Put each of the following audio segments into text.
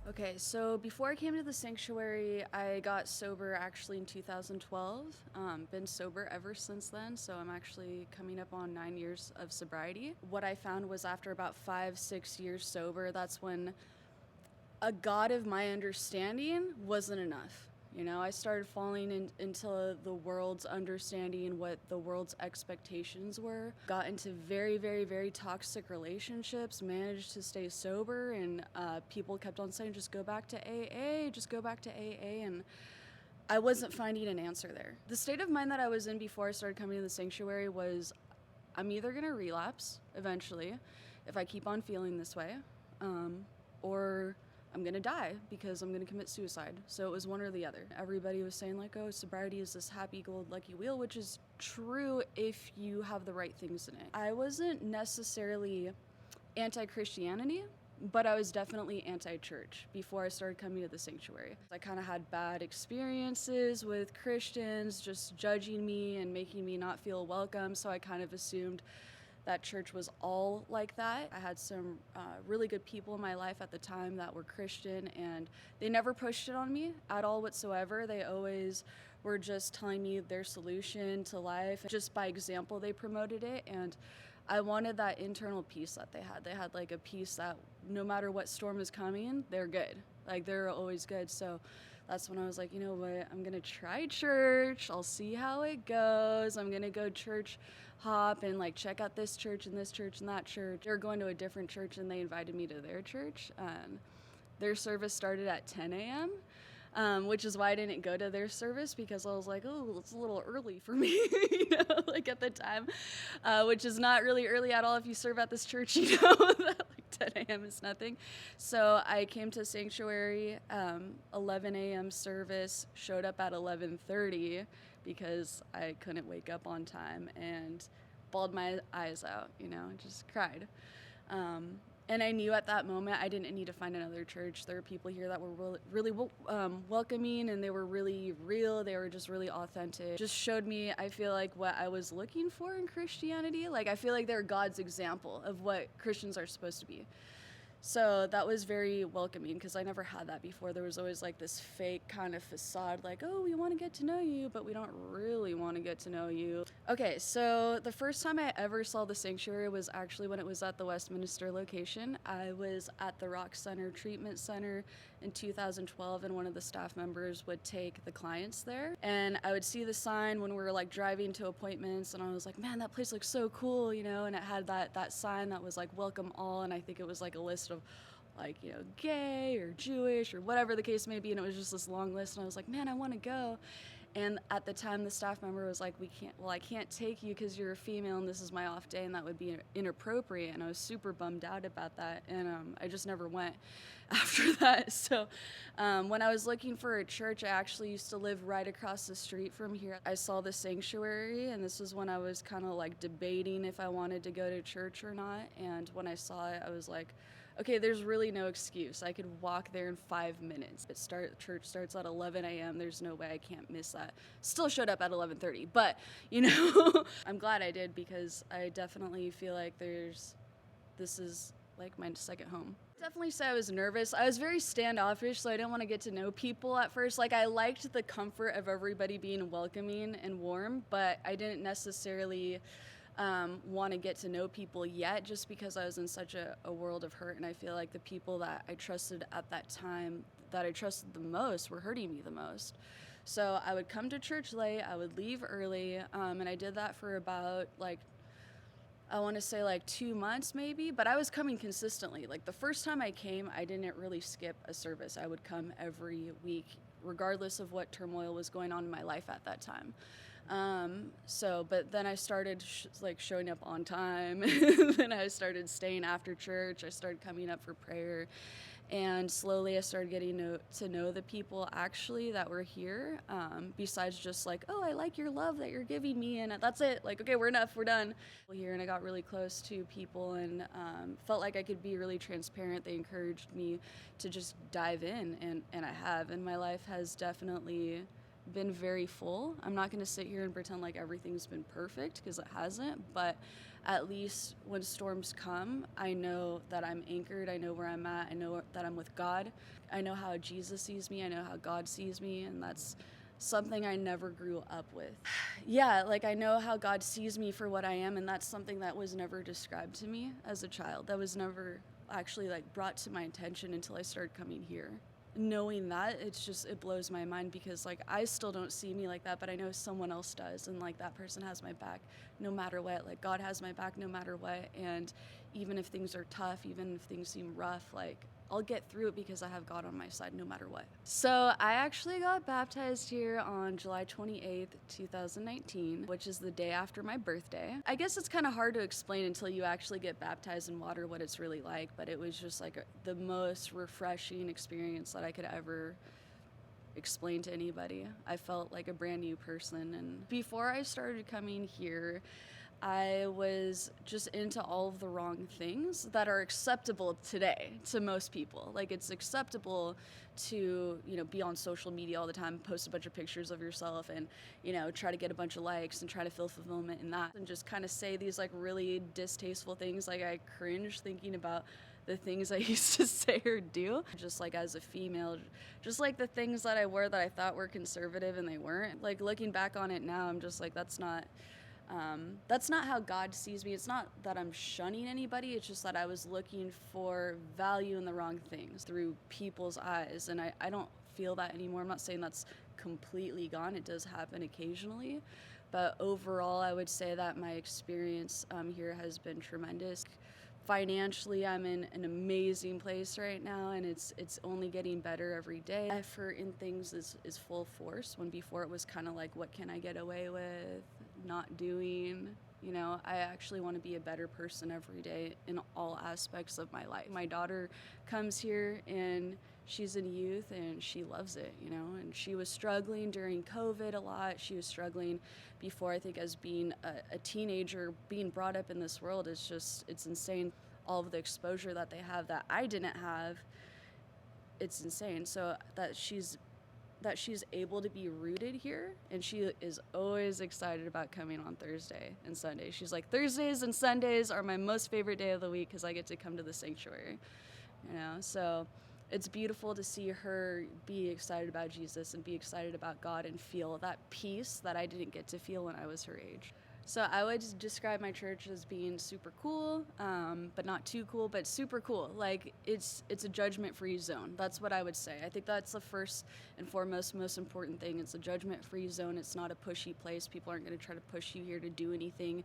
Okay, so before I came to the sanctuary, I got sober actually in 2012. Been sober ever since then, so I'm actually coming up on 9 years of sobriety. What I found was after about 5-6 years sober, that's when a God of my understanding wasn't enough. You know, I started falling into the world's understanding, what the world's expectations were. Got into very, very, very toxic relationships, managed to stay sober, and people kept on saying, just go back to AA, just go back to AA, and I wasn't finding an answer there. The state of mind that I was in before I started coming to the sanctuary was, I'm either gonna relapse eventually if I keep on feeling this way, or I'm gonna die because I'm gonna commit suicide. So it was one or the other. Everybody was saying like, oh, sobriety is this happy gold lucky wheel, which is true if you have the right things in it. I wasn't necessarily anti-Christianity, but I was definitely anti-church before I started coming to the sanctuary. I kind of had bad experiences with Christians just judging me and making me not feel welcome, so I kind of assumed that church was all like that. I had some really good people in my life at the time that were Christian, and they never pushed it on me at all whatsoever. They always were just telling me their solution to life. Just by example, they promoted it, and I wanted that internal peace that they had. They had like a peace that no matter what storm is coming, they're good. Like they're always good. So that's when I was like, you know what, I'm gonna try church. I'll see how it goes. I'm gonna go church hop and like check out this church and this church and that church. They're going to a different church and they invited me to their church. Their service started at 10 a.m. Which is why I didn't go to their service, because I was like, oh, it's a little early for me, you know, like at the time, which is not really early at all if you serve at this church, you know, that like 10 a.m. is nothing. So I came to Sanctuary, 11 a.m. service, showed up at 11:30 because I couldn't wake up on time and bawled my eyes out, you know, just cried. And I knew at that moment I didn't need to find another church. There were people here that were really welcoming, and they were really real. They were just really authentic. Just showed me, I feel like, what I was looking for in Christianity. Like, I feel like they're God's example of what Christians are supposed to be. So that was very welcoming, because I never had that before. There was always like this fake kind of facade, like, oh, we want to get to know you, but we don't really want to get to know you. Okay, so the first time I ever saw the sanctuary was actually when it was at the Westminster location. I was at the Rock Center Treatment Center in 2012, and one of the staff members would take the clients there. And I would see the sign when we were like driving to appointments, and I was like, man, that place looks so cool, you know, and it had that sign that was like, welcome all, and I think it was like a list of like, you know, gay or Jewish or whatever the case may be, and it was just this long list, and I was like, man, I want to go. And at the time, the staff member was like, I can't take you because you're a female and this is my off day, and that would be inappropriate. And I was super bummed out about that, and I just never went after that. So when I was looking for a church, I actually used to live right across the street from here. I saw the sanctuary, and this was when I was kind of like debating if I wanted to go to church or not. And when I saw it, I was like, okay, there's really no excuse. I could walk there in 5 minutes. Church starts at 11 a.m. There's no way I can't miss that. Still showed up at 11:30, but, you know, I'm glad I did, because I definitely feel like this is like my second home. Definitely say I was nervous. I was very standoffish, so I didn't want to get to know people at first. Like, I liked the comfort of everybody being welcoming and warm, but I didn't necessarily want to get to know people yet, just because I was in such a world of hurt, and I feel like the people that I trusted at that time, that I trusted the most, were hurting me the most. So I would come to church late, I would leave early, and I did that for about like, I want to say like 2 months maybe, but I was coming consistently. Like the first time I came, I didn't really skip a service. I would come every week, regardless of what turmoil was going on in my life at that time. But then I started showing up on time, then I started staying after church, I started coming up for prayer, and slowly I started getting to know the people actually that were here, besides just like, oh, I like your love that you're giving me, and that's it, like, okay, we're done here. And I got really close to people, and felt like I could be really transparent. They encouraged me to just dive in, and I have, and my life has definitely been very full. I'm not going to sit here and pretend like everything's been perfect, because it hasn't, but at least when storms come, I know that I'm anchored. I know where I'm at. I know that I'm with God. I know how Jesus sees me. I know how God sees me, and that's something I never grew up with. Yeah, like I know how God sees me for what I am, and that's something that was never described to me as a child. That was never actually like brought to my attention until I started coming here. Knowing that, it blows my mind, because like I still don't see me like that, but I know someone else does, and like that person has my back no matter what. Like God has my back no matter what, and even if things are tough, even if things seem rough, like I'll get through it because I have God on my side no matter what. So I actually got baptized here on July 28th, 2019, which is the day after my birthday. I guess it's kind of hard to explain until you actually get baptized in water what it's really like, but it was just like the most refreshing experience that I could ever explain to anybody. I felt like a brand new person, and before I started coming here, I was just into all of the wrong things that are acceptable today to most people. Like it's acceptable to, be on social media all the time, post a bunch of pictures of yourself and, try to get a bunch of likes and try to feel fulfillment in that, and just kind of say these like really distasteful things. Like I cringe thinking about the things I used to say or do, just like as a female, just like the things that I wore that I thought were conservative and they weren't. Like looking back on it now, I'm just like, that's not how God sees me. It's not that I'm shunning anybody. It's just that I was looking for value in the wrong things through people's eyes. And I don't feel that anymore. I'm not saying that's completely gone. It does happen occasionally. But overall, I would say that my experience here has been tremendous. Financially, I'm in an amazing place right now, and it's only getting better every day. Effort in things is full force, when before it was kind of like, what can I get away with not doing? I actually want to be a better person every day in all aspects of my life. My daughter comes here and she's in youth and she loves it, and she was struggling during COVID a lot. She was struggling before, I think, as being a teenager, being brought up in this world. It's insane. All of the exposure that they have that I didn't have, it's insane. So that she's able to be rooted here, and she is always excited about coming on Thursday and Sunday. She's like, Thursdays and Sundays are my most favorite day of the week because I get to come to the sanctuary, so it's beautiful to see her be excited about Jesus and be excited about God and feel that peace that I didn't get to feel when I was her age. So I would describe my church as being super cool, but not too cool, but super cool. Like it's a judgment-free zone. That's what I would say. I think that's the first and foremost, most important thing. It's a judgment-free zone. It's not a pushy place. People aren't going to try to push you here to do anything.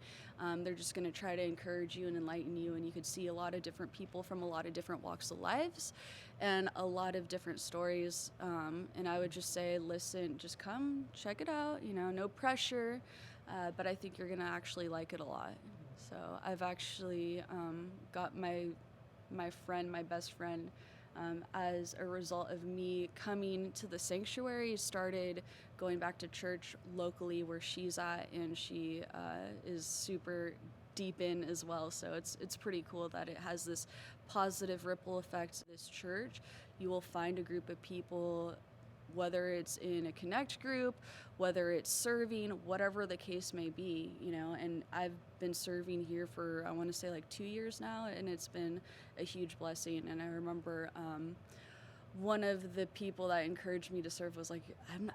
They're just going to try to encourage you and enlighten you. And you could see a lot of different people from a lot of different walks of lives and a lot of different stories. And I would just say, listen, just come, check it out. No pressure. But I think you're going to actually like it a lot. So I've actually got my best friend, as a result of me coming to the sanctuary, started going back to church locally where she's at, and she is super deep in as well. So it's pretty cool that it has this positive ripple effect. This church, you will find a group of people, whether it's in a connect group, whether it's serving, whatever the case may be, and I've been serving here for, I want to say like 2 years now, and it's been a huge blessing. And I remember one of the people that encouraged me to serve was like,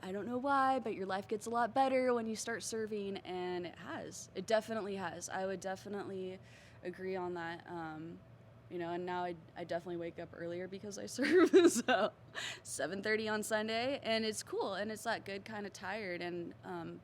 I don't know why, but your life gets a lot better when you start serving, and it definitely has. I would definitely agree on that. And now I definitely wake up earlier because I serve, so 7:30 on Sunday, and it's cool, and it's that good kind of tired, and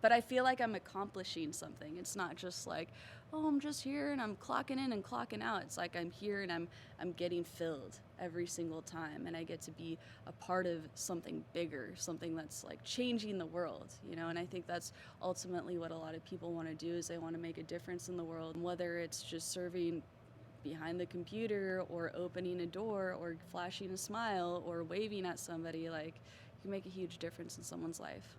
but I feel like I'm accomplishing something. It's not just like, oh, I'm just here and I'm clocking in and clocking out. It's like I'm here and I'm getting filled every single time, and I get to be a part of something bigger, something that's like changing the world, and I think that's ultimately what a lot of people want to do, is they want to make a difference in the world, whether it's just serving behind the computer or opening a door or flashing a smile or waving at somebody. Like, you can make a huge difference in someone's life.